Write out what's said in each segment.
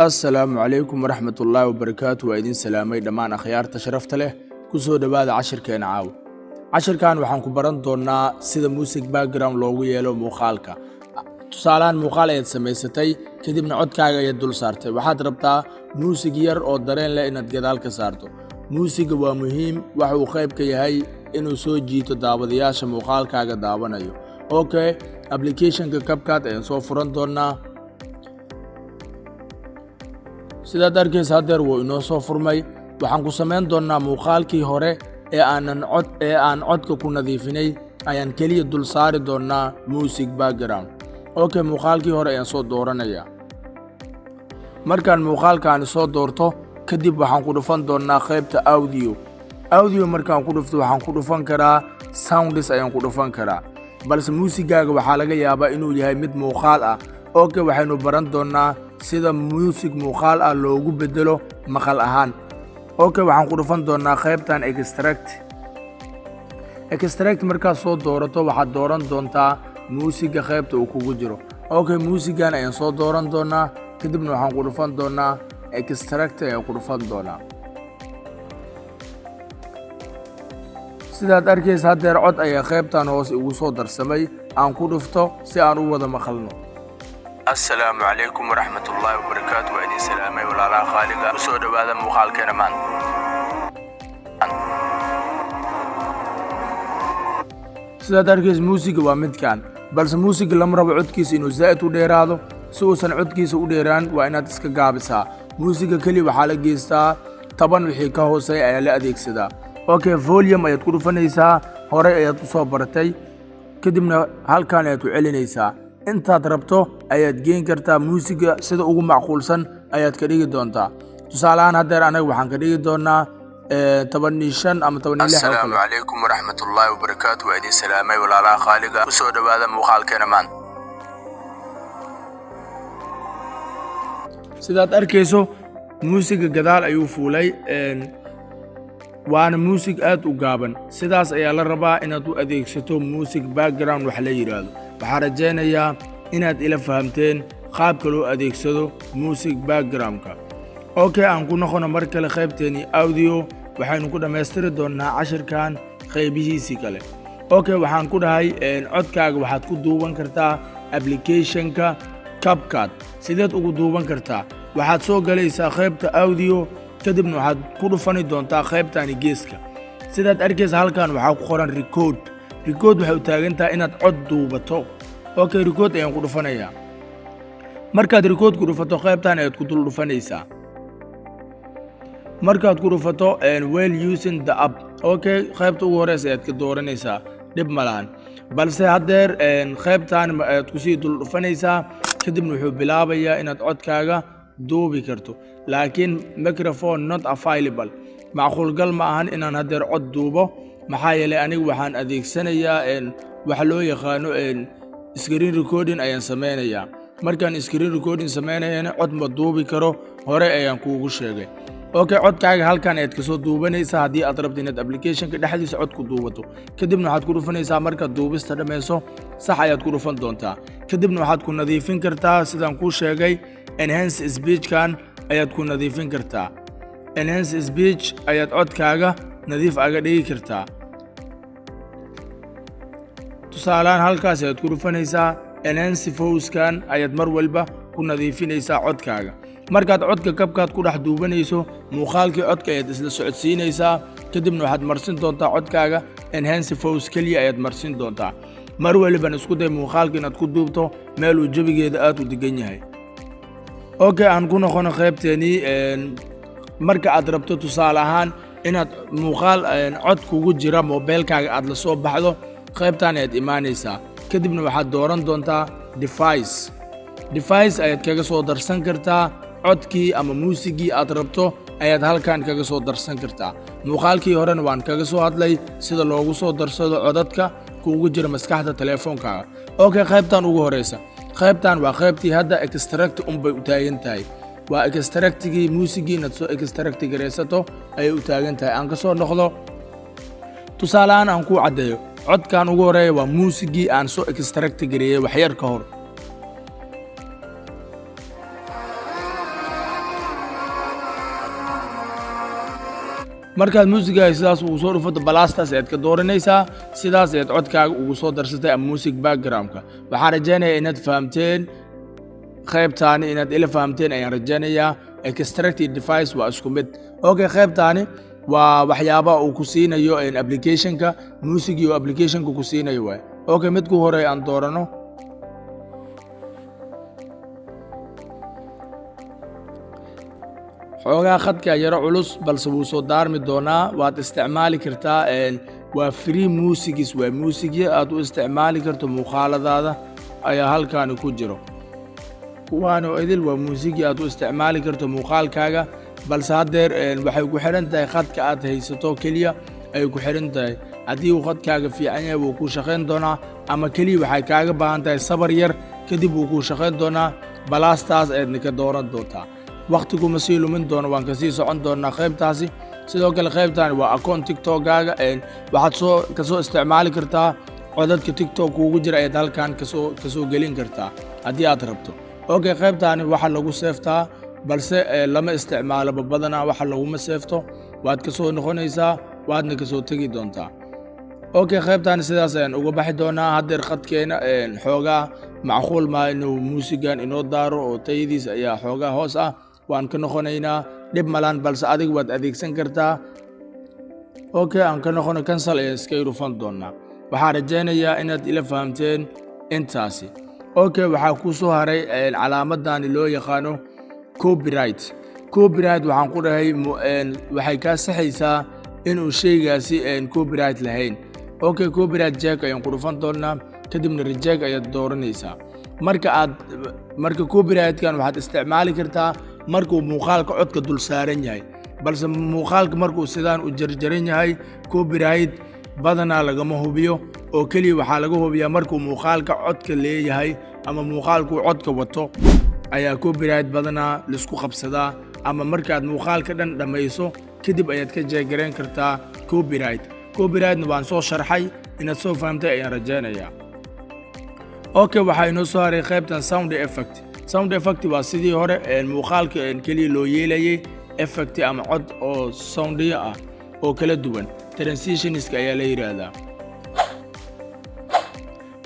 السلام عليكم ورحمة الله وبركاته وإذن سلامي دمان أخيار تشرفت له كسو دباد عشر كان عاو عشر كان وحان كبران دونا سيدا موسيق باقرام لوغو يلو موخالكا تسالان موخال ايد سميستي كدبنا عود كاغا يدول سارتي وحاد ربطا موسيق ير او دارين لإناد قدالك سارتو موسيق ومهم وحو خيب كيهي إنو سو جيتو دابدياش موخال كاغا دابانايو اوكي ابليكيشن كابكات اين سو فران دونا sida darkiis hadeer wuu inoo soo furmay waxaan ku sameyn doonaa muuqaalkii hore ee aan codka ku nadiifinay ayaan kaliya dul saari doonaa music background okay muuqaalkii hore ayaan soo dooranaya markaan muuqaalkaan soo doorto kadib waxaan ku dhufan doonaa qaybta audio markaan ku dhufto waxaan ku dhufan karaa sounds ayaan ku dhufan karaa balse muusigaaga waxaa laga yaabaa inuu yahay mid muuqaal ah okay waxaynu baran doonaa sida music muuqaal ah loogu bedelo maqal ahaan okay waxaan ku dhufan doonaa qaybtan extract markaad soo doorato waxaad dooran doontaa muusiga qaybta uu kugu jiro okay muusigan ayaan soo dooran doonaa kadibna waxaan ku dhufan doonaa extract ayaan ku dhufan doonaa sidaad arkaysa hadeer cod ayaa qaybtan hoos ugu soo darsamay aan ku dhufto si aan u wada maqalno السلام عليكم ورحمة الله وبركاته وإذن سلامي ولا خالقا وسود هذا مخال كنمان سيدا داركيس موسيقى ومدكان بلس موسيقى لمرة عدكيس إنو زائد وديرادو سوسن عدكيس وديران وإنا تسكا قابسها موسيقى كلي وحالة جيستا طبعا وحيكا هوسي أيا لأديك سيدا اوكي فوليوم أيا تكونو فنيسا هوري أيا تصوبرتي كدبنا هالكان أيا تعلنيسا intaad rabto ayaad geen kartaa muusiga sida ugu macquulsan ayaad ka dhigi doontaa tusaale ahaan hadeer anaga waxaan ka dhigi doonaa 15 ama 16 السلام عليكم ورحمة الله وبركاته وإذن سلامي ولا خالقا وسود هذا muuqaalkeena maan sidaad arkayso muusiga gadaal ayuu fuulay waana muusig aad u gaaban sidaas ayaa la rabaa inaad u adeegsato music background wax la yiraahdo waxaan rajaynayaa inaad ila fahamteen qaabka loo adeegsado music background-ka okay aan ku noqono mar kale qaybteeni audio waxaynu ku dhameystiri doonaa cashirkan qaybihiisii kale okay waxaan ku dhahay codkaaga waxaad ku duuban kartaa application-ka CapCut sideed ugu duuban kartaa waxaad soo galaysaa qaybta audio kadibna waxaad ku dhufani doontaa qaybtani geeska sidaad arkaysa halkan waxaa ku qoran record waxay u taagan tahay inaad cod duubato okay record ayaan ku dhufanayaa markaad record ku dhufato qaybtan ayaad ku dul dhufanaysaa markaad ku dhufato while using the app okay qaybta ugu horeysa ayaad ka dooranaysaa dhib malahan balse hadeer qaybtan ayaad ku sii dul dhufanaysaa kadibna wuxuu bilaabayaa inaad codkaaga duubi karto laakiin microphone not available macquul gal ma ahan inaan hadeer cod duubo maxaa yeelay anigu waxaan adeegsanayaa waxa loo yaqaano screen recording ayaan sameynayaa markaan screen recording sameynayana cod ma duubi karo hore ayaan kuugu sheegay okay codkaaga halkan ayaad kasoo duubanaysaa haddii aad rabto inaad applicationka dhexdiisa cod ku duubato kadibna waxaad ku dhufanaysaa markaad duubista dhammayso sax ayaad ku dhufan doontaa kadibna waxaad ku nadiifin kartaa sidaan kuu sheegay enhance speech-kan ayaad ku nadiifin kartaa enhance speech ayaad codkaaga nadiif aga dhigi kartaa tusaalaan halkaas ayaad ku dhufanaysaa enhance voice-kan ayaad mar walba ku nadiifinaysaa codkaaga markaad codka CapCut ku dhex duubanayso muuqaalkii codka ayaad isla socodsiinaysaa kadibna waxaad marsin doontaa codkaaga enhance voice kaliya ayaad marsin doontaa mar waliban isku day muuqaalka inaad ku duubto meel uu jabigeeda aad u degan yahay okay aan ku noqono qaybteeni marka aad rabto tusaale ahaan inaad muuqaal cod kugu jira mobilkaaga aad la soo baxdo qaybtan ayaad imaanaysaa kadibna waxaad dooran doontaa device ayaad kaga soo darsan kartaa codkii ama muusigii aad rabto ayaad halkan kaga soo darsan kartaa muuqaalkii horena waan kaga soo hadlay sida loogu soo darsado codadka kuugu jira maskaxda telefoonkaaga okay qaybtan ugu horeysa qaybtan waa qaybtii hadda extract bay u taagan tahay waa extractigii muusigii inaad soo extract gareysato ayay u taagan tahay aan ka soo noqdo tusaaleaan aan ku caddeeyo codkan ugu horeeya waa muusigii aan soo extract gareeyay wax yar ka hor markaad muusigaaga sidaas ugu soo dhufato balaastaas ayaad ka dooranaysaa sidaas ayaad codkaaga ugu soo darsatay ama music backgroundka waxaan rajaynayaa inaad fahamteen qaybtaani inaad ila fahamteen ayaan rajaynayaa extracted device waa isku mid okay qaybtaani waa waxyaabaha uu ku siinayo applicationka music iyo applicationka ku siinayo waay okay midku hore aan doorano xoogaa khadka yaro culus balse wuu soo daarmi doonaa waad isticmaali kartaa waa free musics waa muusigya aad u isticmaali karto muuqaaladaada ayaa halkaani ku jiro kuwaano idil waa muusigya aad u isticmaali karto muuqaalkaaga balse haddeer waxay ku xidhan tahay khadka aad haysato keliya ayay ku xidhan tahay haddii uu khadkaaga fiican yahay wuu kuu shaqayn doonaa ama keliya waxay kaaga baahan tahay sabar yar kadib wuu kuu shaqayn doonaa balaastaas ayaadna ka dooran doontaa waqtiguma sii lumin doono waan kasii socon doonaa qaybtaasi sidoo kale qaybtaani waa akoon tiktokgaaga waxaad kasoo isticmaali kartaa codadka tiktok kuugu jira ayaad halkan kasoo gelin kartaa haddii aad rabto okay qaybtaani waxa lagu seeftaa balse lama isticmaaloba badanaa waxa laguma seefto waad kasoo noqonaysaa waadna kasoo tegi doontaa okay qaybtaani sidaas ayaan uga baxi doonaa haddeer khadkeena xoogaa macquul maa inuu muusigan inoo daaro oo tayadiis ayaa xoogaa hoos ah waan ka noqonaynaa dhib malaan balse adiga waad adeegsan kartaa okay aan ka noqono cancel ayaan iska irufan doonaa waxaan rajaynayaa inaad ila fahamteen intaasi okay waxaa kuu soo haray calaamadani loo yaqaano copyright waxaan ku dhahay waxay kaa saxaysaa inuu shaygaasi copyright lahayn okay copyright check ayaan ku dhufan doonaa kadibna reject ayaad dooranaysaa marka copyrightkan waxaad isticmaali kartaa markuu muuqaalka codka dul saaran yahay balse muuqaalka markuu sidaan u jarjaran yahay copyright badanaa lagama hubiyo oo keliya waxaa laga hubiyaa markuu muuqaalka codka leeyahay ama muuqaalkuu codka wato ayaa copyright badanaa laisku qabsadaa ama markaad muuqaalka dhan dhammayso kadib ayaad ka jeegarayn kartaa copyrightna waan soo sharxay inaad soo fahamtay ayaan rajaynayaa okay waxaa inoo soo haray qaybtan sound effect waa sidii hore muuqaalka keliya loo yeelayay effect ama cod oo soundiya ah oo kala duwan transitionska ayaa la yidhaahdaa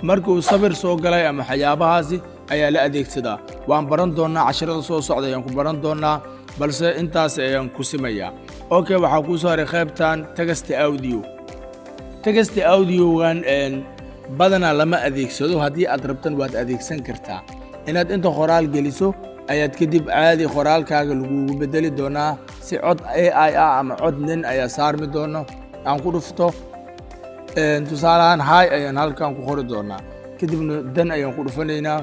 markuu sawir soo galay ama waxyaabahaasi ayaa la adeegsadaa waan baran doonaa casharada soo socda ayaan ku baran doonaa balse intaas ayaan ku simayaa okay waxaa kuu soo haray qaybtan text audiogan badanaa lama adeegsado haddii aad rabtan waad adeegsan kartaa inaad inta qoraal geliso ayaad kadib caadi qoraalkaaga lagugu bedeli doonaa si cod AI ah ama cod nin ayaa saarmi doono aan ku dhufto tusaalahaan hi ayaan halkan ku qori doonaa kadibna dan ayaan ku dhufanaynaa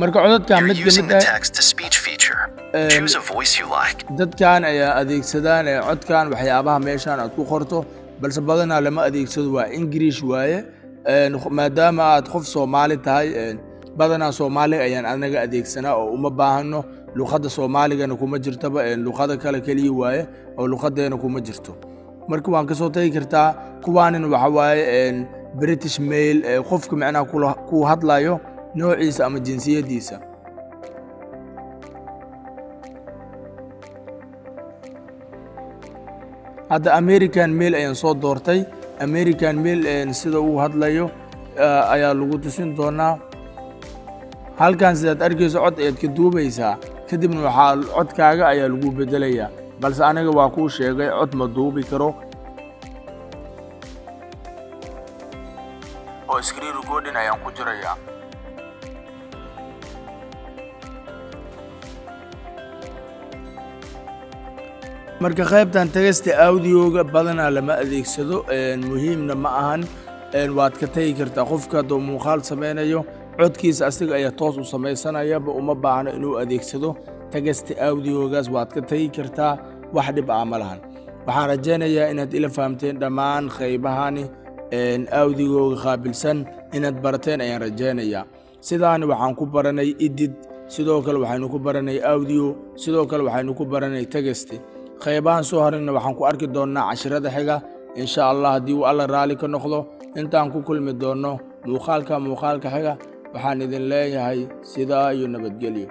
marka codadkan mid dadkan ayaa adeegsadaan codkan waxyaabaha meeshaan aad ku qorto balse badanaa lama adeegsado waa English waaye maadaama aad qof Soomaali tahay badanaa Soomaali ayaan anaga adeegsanaa oo uma baahano luqadda Soomaaligana kuma jirtaba luqada kale kaliya waaye oo luqadeena kuma jirto marka waan ka soo tagi kartaa kuwaanin waxa waaye British male qofka macnaha ku hadlayo noociisa ama jinsiyadiisa hadda American male ayaan soo doortay American male sida uu hadlayo ayaa lagu tusin doonaa halkan sidaad arkayso cod ayaad ka duubaysaa kadibna waxaa codkaaga ayaa lagu bedelayaa balse aniga waa kuu sheegay cod ma duubi karo oo screen recording ayaan ku jirayaa marka qaybtan text audioga badanaa lama adeegsado muhiimna ma ahan waad ka tagi kartaa qofka hadduu muuqaal sameynayo codkiisa asiga ayaa toos u samaysanayaba uma baahno inuu adeegsado text audiogaas waad ka tagi kartaa wax dhib ah ma lahan waxaan rajaynayaa inaad ila fahamteen dhammaan qaybahani audioga qaabilsan inaad barateen ayaan rajaynayaa sidaani waxaan ku baranay edit sidoo kale waxaynu ku baranay audio sidoo kale waxaynu ku baranay text qaybahan soo harayna waxaan ku arki doonaa casharada xiga insha Allah haddii uu alla raali ka noqdo intaan ku kulmi doono muuqaalka xiga waxaan idin leeyahay sidaa iyo nabadgelyo